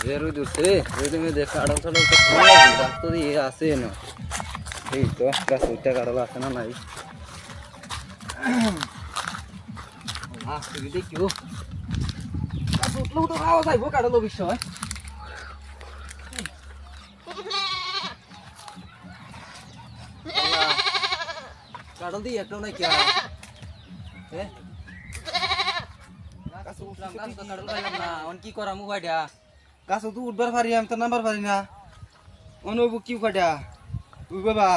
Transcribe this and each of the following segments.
যে রোদ উঠছে রোদে মেয়েদের কাঁড়ল টাড়ল তো গাছ তো দিয়ে আছে না এই তো গাছ উঠটা কাঁড়ল আছে না নাই দেখিও গাছ উঠলেও তো খাওয়া যাইব কাঁড়ল বিষয় কাঁড়ল দিয়ে একটাও নাই কে কি করা মুখাইটা গাছ তো উঠবার পারি আমি তো নাম্বার পারি না অনবু কি উখাইটা বাবা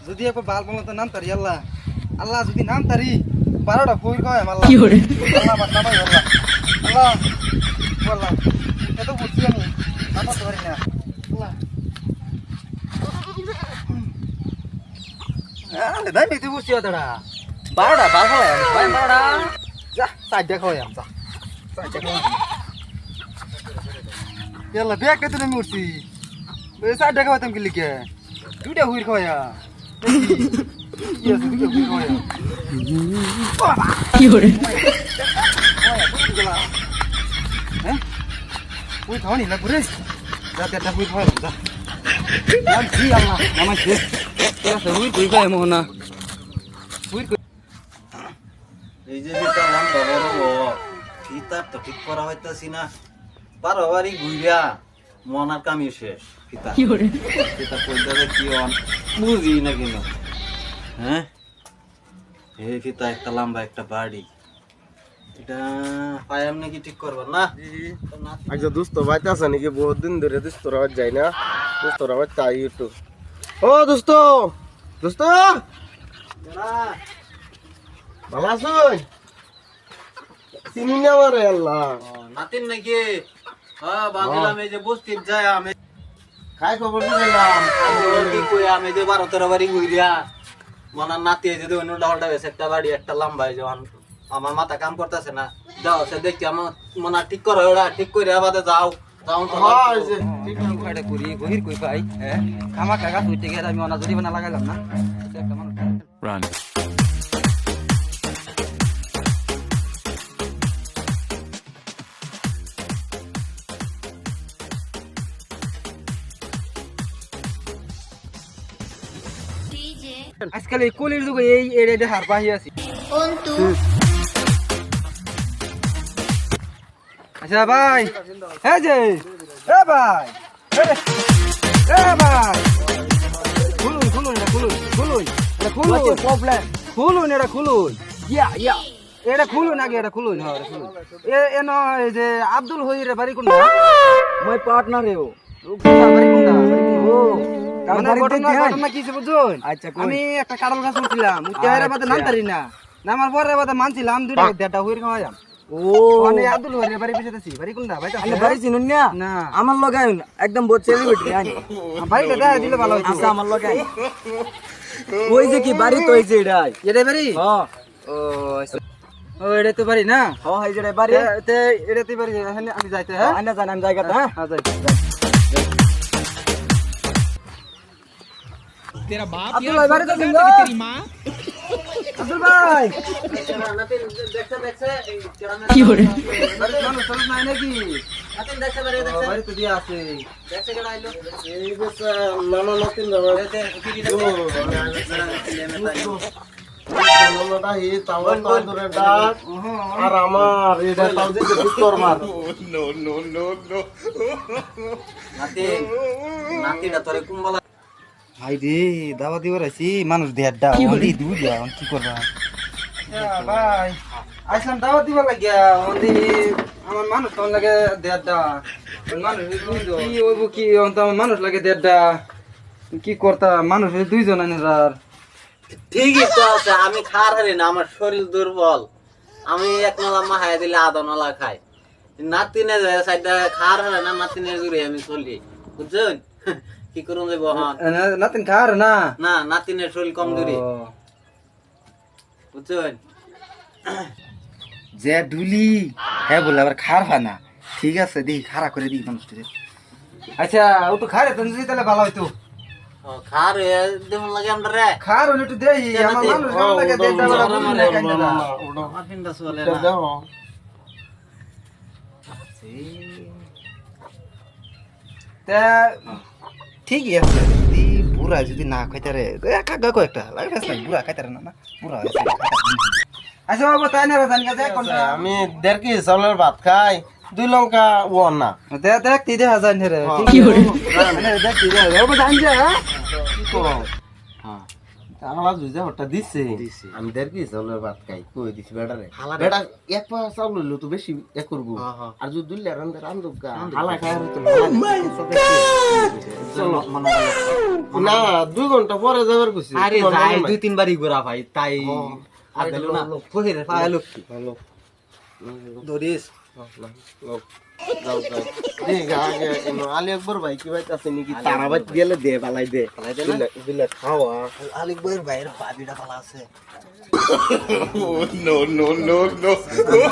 যদি একবার বাল বলো তো নাম তারি আল্লাহ আল্লাহ যদি নাম তারি 12টা ফুল খাওয়াই আল্লাহ আল্লাহ বাদ নামাই আল্লাহ আল্লাহ বললাম এত বুঝছি আমি নাম্বার তো পারি না আল্লাহ দাই তুই বুঝছি দাঁড়া 12টা বাল খাওয়াই আমি 12টা যা 4টা খাওয়াই আমি যা 4টা খাওয়াই ইয়াল্লা ব্যাগ কেটে নেমে উঠছি 4টা খাওয়াইতাম কি লিখে 2টা হুইর খাওয়াইয়া কি হরে হ্যাঁ হুইর খাওয়ানি না ঘুরে যা 3টা হুইর খাওয়াই যা নাম কি আল্লাহ নাম আছে হুইর খাওয়াই মোহনা এই যে বিতালাম বাবার ফিতার তো ঠিক করা হইতাছি না বারবারই ঘুরিয়া মনার কামি শেষ ফিতা কি করে ফিতা কইতারে কি অন বুঝি না কেন হ্যাঁ এই ফিতা একটা লম্বা একটা বাড়ি এটা পায়াম নাকি ঠিক করবা না আচ্ছা দোস্ত বাইতে আছে নাকি বহুত দিন ধরে দোস্তরা আওয়াজ যায় না দোস্তরা আওয়াজ তাই একটু ও দোস্ত দোস্ত ভালো আছো চিনি না আমারে আল্লাহ নাতিন নাকি হ্যাঁ ভাবিলাম এই যে বস্তির যায় আমি খাই খবর দিলাম কি কই আমি যে 12-13 বাড়ি ঘুরিয়া মনার নাতি এই যে অন্য ডালটা বেশ একটা বাড়ি একটা লম্বা এই যে আমার মাথা কাম করতেছে না যাও সে দেখি আমার মনা ঠিক করো ওরা ঠিক করে আবাদে যাও যাও তো হ্যাঁ এই যে ঠিক উখাইটা করি গহির কই পাই হ্যাঁ খামা কাগজ উঠে গেলে আমি অনা জরিমানা লাগাইলাম না একটা মানুষ রান আজকাল এই কলির যুগে এই এরিয়াতে হার পাহি আছে আচ্ছা ভাই হ্যাঁ যে এ ভাই এ ভাই খুলুন খুলুন এটা খুলুন খুলুন এটা খুলুন প্রবলেম খুলুন এটা খুলুন ইয়া এটা খুলুন আগে এটা খুলুন হ্যাঁ এটা খুলুন এ নয় যে আব্দুল হইরে বাড়ি কোনটা মই পার্টনার হে ও বাড়ি কোনটা ও ঘটনা কি বুঝুন আমি একটা কাঁড়াল গাছ উঠছিলাম নাম তারি না নামার পরে মানছিলাম 2টা হুইর খাওয়া যাম ও মানে আব্দুল হইরে বাড়ি পিছাতেছি বাড়ি কোনটা ভাই বাড়ি চিনুন না আমার লগে আইন একদম বহুত সেলিব্রিটি আইন ভাই দাদা দিলে ভালো হইছে আচ্ছা আমার লগে আইন ওই যে কি বাড়ি তো এই যে এটাই বাড়ি হ্যাঁ ও এটা তো বাড়ি না হ্যাঁ এই যে বাড়ি এটাতে বাড়ি আমি যাইতে হ্যাঁ আনা জান আমি জায়গাটা হ্যাঁ যাই तेरा बाप यार बारे तो तेरी मां अब्दुल भाई কি হরে মানুষ সব নাই নাকি আতেন দেখতে পারে দেখতে বাড়ি তো দিয়া আছে দেখতে কেডা আইলো এই যে নানা নতুন যাবে দেখতে কিডি নানাটা হি তাওয়া তো ধরে ডাক আর আমার এটা তাও যে ভিতর মার নো নাতিটা তোরে কুম্বলা ভাই রে দাওয়া দিবার আছি মানুষ দেড়টা ওদি দুইয়া কি করবা ভাই আইসাম দাওয়া দিবার লাগিয়া ওদি আমার মানুষ কোন লাগে দেড়টা মানুষ দুইজন কি হইব কি আমার মানুষ লাগে দেড়টা কি করতা মানুষ দুইজন আনে আর ঠিকই তো আছে আমি খার হারি না আমার শরীর দুর্বল আমি এক নলা মাহাই দিলে আধা নলা খাই নাতিনে যায় সাইডটা খার হারে না নাতিনের জুড়ে আমি চলি বুঝছেন কি করুন যাইব নাতিন খার না না নাতিনের শরীর কম দূরে বুঝছেন যে ডুলি হ্যাঁ বলে আবার খার হয় না ঠিক আছে দেখি খারা করে দিই মানুষটাকে আচ্ছা ও তো খারে তো যদি তাহলে ভালো হইতো খার দেমন লাগে আমরা রে খার হলে একটু দেই আমার মানুষ কেমন লাগে দেই দাও না কাইনা না আফিনটা চলে দেখো তা ঠিকই আছে যদি বুড়া যদি না খাইতে রে কাকা কয়েকটা লাগে ফেস নাই বুড়া খাইতে রে না বুড়া হয়েছে আচ্ছা বাবু তাই না জানি কাছে কোনটা আমি 1.5 কেজি চাউলের ভাত খাই 2 লঙ্কা ওয়ান না দেখ তিদে হাজার রে কি করে দেখ তিদে বাবু জানি যা কি করো হ্যাঁ আমার জুজা হটা দিছে আমি 1.5 কেজি চাউলের ভাত খাই কই দিছি বেটারে বেটা এক পা চাউল হইলো তো বেশি এক করব আর যদি দুইলা রান্দব গা হালা খায় তো চলো না 2 ঘন্টা পরে যাবার কইছি আরে যাই 2-3 বারই ঘোরা ভাই তাই আর দিল না কইরে পাইলো কি ভালো দরিস যাও যাও ঠিক আগে আলী আকবর ভাই কি ভাই আছে নাকি তারাবাদ গেলে দে বালাই দে দিলে খাওয়া আলিক বইয়ের ভাইয়ের বাবিটা ভালো আছে নো নো নো নো